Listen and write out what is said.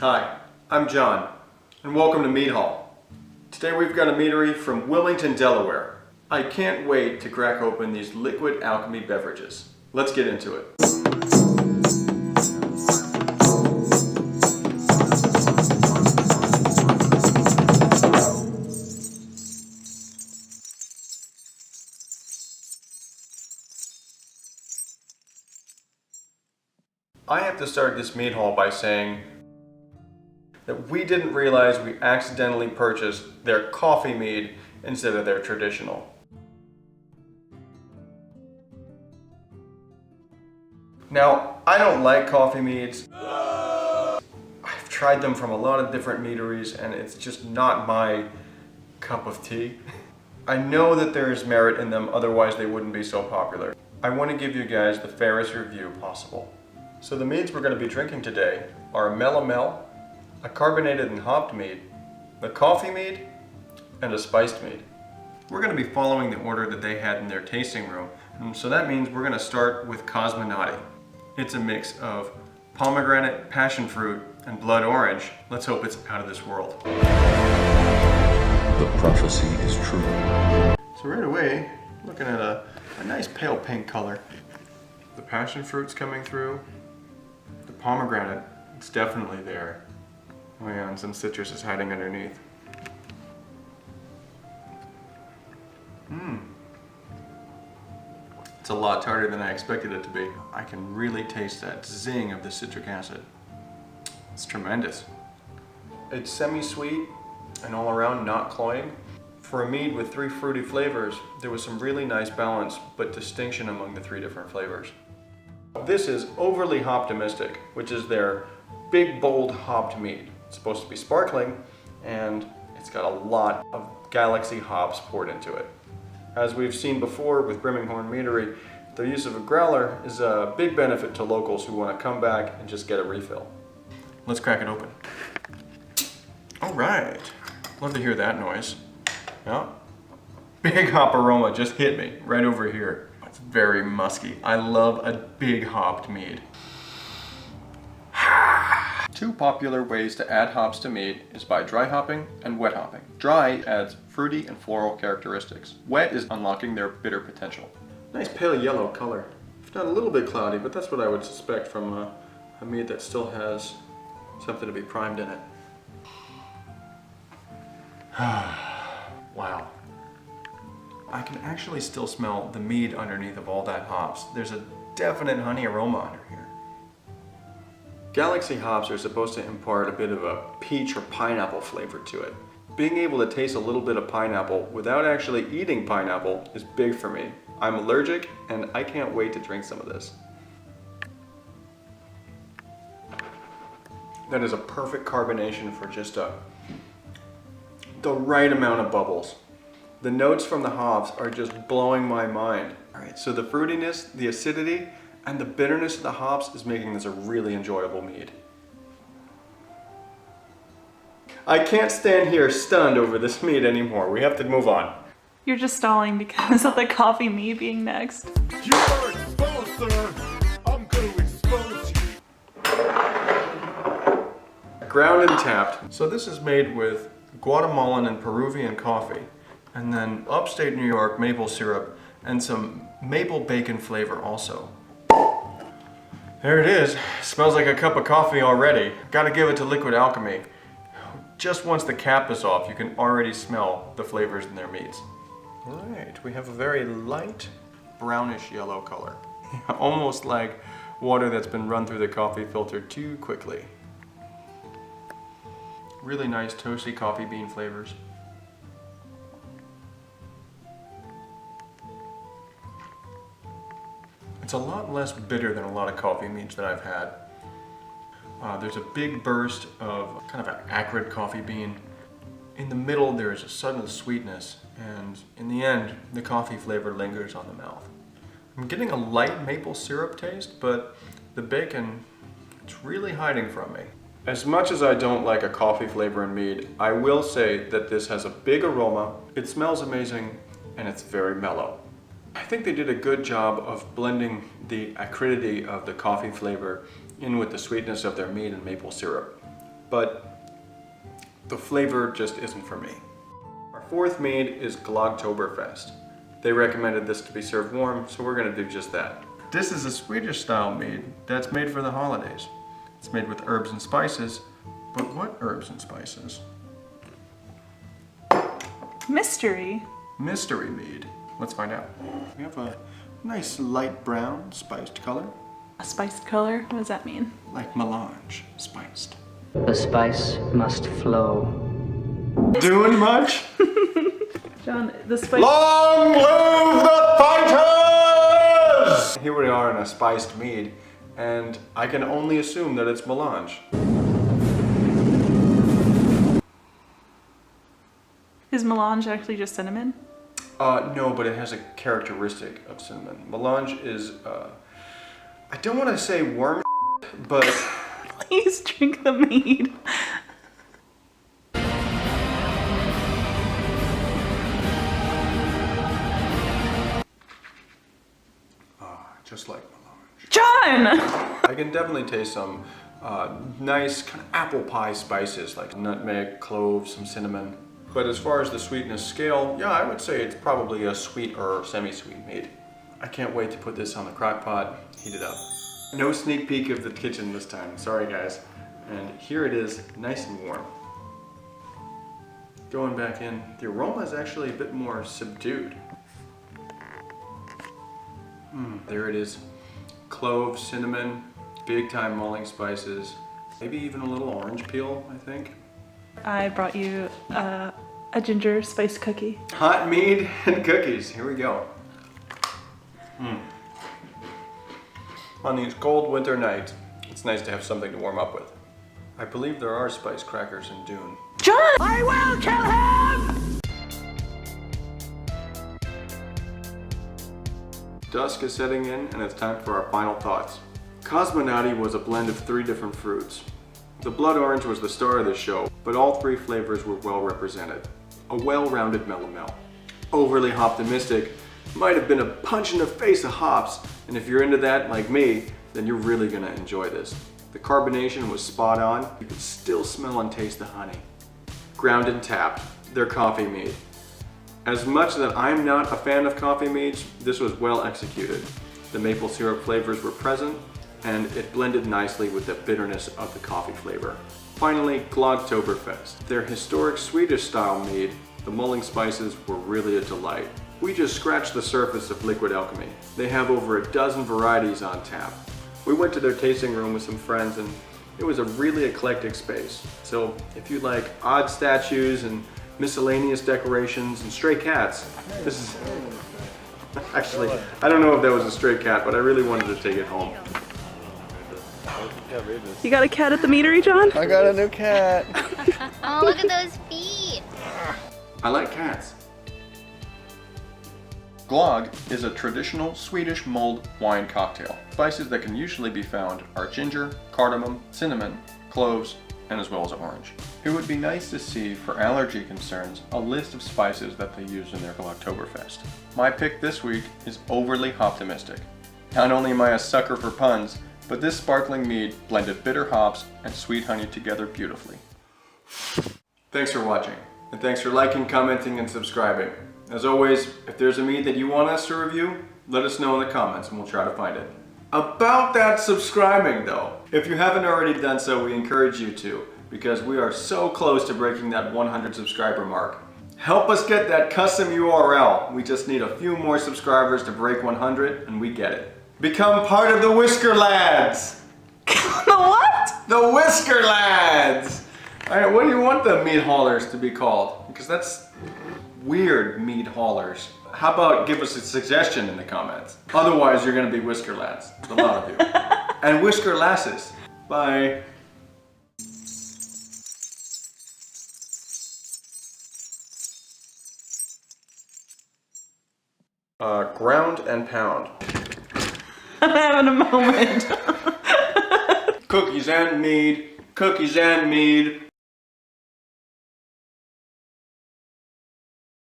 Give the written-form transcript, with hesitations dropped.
Hi, I'm John, and welcome to Mead Hall. Today we've got a meadery from Wilmington, Delaware. I can't wait to crack open these Liquid Alchemy Beverages. Let's get into it. I have to start this mead haul by saying that we didn't realize we accidentally purchased their coffee mead instead of their traditional. Now, I don't like coffee meads. I've tried them from a lot of different meaderies and it's just not my cup of tea. I know that there's merit in them, otherwise they wouldn't be so popular. I want to give you guys the fairest review possible. So the meads we're going to be drinking today are a mellow, a carbonated and hopped mead, a coffee mead, and a spiced mead. We're going to be following the order that they had in their tasting room, and so that means we're going to start with cosmonaut. It's a mix of pomegranate, passion fruit, and blood orange. Let's hope it's out of this world. The prophecy is true. So right away, looking at a nice pale pink color. The passion fruit's coming through. The pomegranate, it's definitely there. Oh yeah, and some citrus is hiding underneath. It's a lot tarter than I expected it to be. I can really taste that zing of the citric acid. It's tremendous. It's semi-sweet and all around not cloying. For a mead with 3 fruity flavors, there was some really nice balance, but distinction among the 3 different flavors. This is overly optimistic, which is their big, bold hopped mead. It's supposed to be sparkling, and it's got a lot of galaxy hops poured into it. As we've seen before with Birmingham Meadery, the use of a growler is a big benefit to locals who want to come back and just get a refill. Let's crack it open. All right, love to hear that noise. Yeah. Big hop aroma just hit me right over here. It's very musky. I love a big hopped mead. 2 popular ways to add hops to mead is by dry hopping and wet hopping. Dry adds fruity and floral characteristics. Wet is unlocking their bitter potential. Nice pale yellow color. If not a little bit cloudy, but that's what I would suspect from a mead that still has something to be primed in it. Wow. I can actually still smell the mead underneath of all that hops. There's a definite honey aroma under here. Galaxy hops are supposed to impart a bit of a peach or pineapple flavor to it. Being able to taste a little bit of pineapple without actually eating pineapple is big for me. I'm allergic and I can't wait to drink some of this. That is a perfect carbonation for just the right amount of bubbles. The notes from the hops are just blowing my mind. All right, so the fruitiness, the acidity, and the bitterness of the hops is making this a really enjoyable mead. I can't stand here stunned over this mead anymore. We have to move on. You're just stalling because of the coffee mead being next. You are exposed, sir. I'm going to expose you. Ground and tapped. So this is made with Guatemalan and Peruvian coffee, and then upstate New York maple syrup, and some maple bacon flavor also. There it is. Smells like a cup of coffee already. Gotta give it to Liquid Alchemy. Just once the cap is off, you can already smell the flavors in their meads. All right, we have a very light brownish yellow color. Almost like water that's been run through the coffee filter too quickly. Really nice toasty coffee bean flavors. It's a lot less bitter than a lot of coffee meads that I've had. There's a big burst of kind of an acrid coffee bean. In the middle, there's a sudden sweetness, and in the end, the coffee flavor lingers on the mouth. I'm getting a light maple syrup taste, but the bacon, it's really hiding from me. As much as I don't like a coffee flavor in mead, I will say that this has a big aroma, it smells amazing, and it's very mellow. I think they did a good job of blending the acridity of the coffee flavor in with the sweetness of their mead and maple syrup. but the flavor just isn't for me. Our fourth mead is Glock Toberfest. They recommended this to be served warm, so we're gonna do just that. This is a Swedish style mead that's made for the holidays. It's made with herbs and spices, but what herbs and spices? Mystery. Mystery mead. Let's find out. We have a nice light brown spiced color, A spiced color? What does that mean? like melange spiced. The spice must flow. Doing much? John, the spice. Long live the fighters! Here we are in a spiced mead, and I can only assume that it's melange. Is melange actually just cinnamon? No, but it has a characteristic of cinnamon. Melange is, I don't want to say worm, but Please drink the mead. just like melange. John! I can definitely taste some nice kind of apple pie spices like nutmeg, cloves, some cinnamon. But as far as the sweetness scale, yeah, I would say it's probably a sweet or semi-sweet mead. I can't wait to put this on the crock pot, heat it up. No sneak peek of the kitchen this time, sorry guys. And here it is, nice and warm. Going back in, the aroma is actually a bit more subdued. There it is. Cloves, cinnamon, big time mulling spices, maybe even a little orange peel, I think. I brought you a ginger spice cookie. Hot mead and cookies, here we go. On these cold winter nights, it's nice to have something to warm up with. I believe there are spice crackers in Dune. John! I will kill him! Dusk is setting in and it's time for our final thoughts. Cosmonaut was a blend of 3 different fruits. The blood orange was the star of the show, but all 3 flavors were well represented. A well-rounded melomel. Overly optimistic might have been a punch in the face of hops, and if you're into that like me, then you're really gonna enjoy this. The carbonation was spot on. You could still smell and taste the honey. Ground and tapped, they're coffee mead. As much that I'm not a fan of coffee meads, this was well executed. The maple syrup flavors were present, and it blended nicely with the bitterness of the coffee flavor. Finally, Glogtoberfest. Their historic Swedish style mead, the mulling spices were really a delight. We just scratched the surface of Liquid Alchemy. They have over a dozen varieties on tap. We went to their tasting room with some friends and it was a really eclectic space. So if you like odd statues and miscellaneous decorations and stray cats, this is... Actually, I don't know if that was a stray cat, but I really wanted to take it home. You got a cat at the meadery, John? I got a new cat. Oh, look at those feet. I like cats. Glögg is a traditional Swedish mulled wine cocktail. Spices that can usually be found are ginger, cardamom, cinnamon, cloves, and as well as orange. It would be nice to see, for allergy concerns, a list of spices that they use in their Glogtoberfest. My pick this week is overly optimistic. Not only am I a sucker for puns, but this sparkling mead blended bitter hops and sweet honey together beautifully. Thanks for watching, and thanks for liking, commenting, and subscribing. As always, if there's a mead that you want us to review, let us know in the comments and we'll try to find it. About that subscribing though, if you haven't already done so, we encourage you to, because we are so close to breaking that 100 subscriber mark. Help us get that custom URL. We just need a few more subscribers to break 100 and we get it. Become part of the Whisker Lads! The what? The Whisker Lads! Alright, what do you want the mead haulers to be called? Because that's weird, mead haulers. How about give us a suggestion in the comments? Otherwise, you're gonna be Whisker Lads. A lot of you. And Whisker Lasses. Bye. Ground and pound. I'm having a moment. Cookies and mead. Cookies and mead.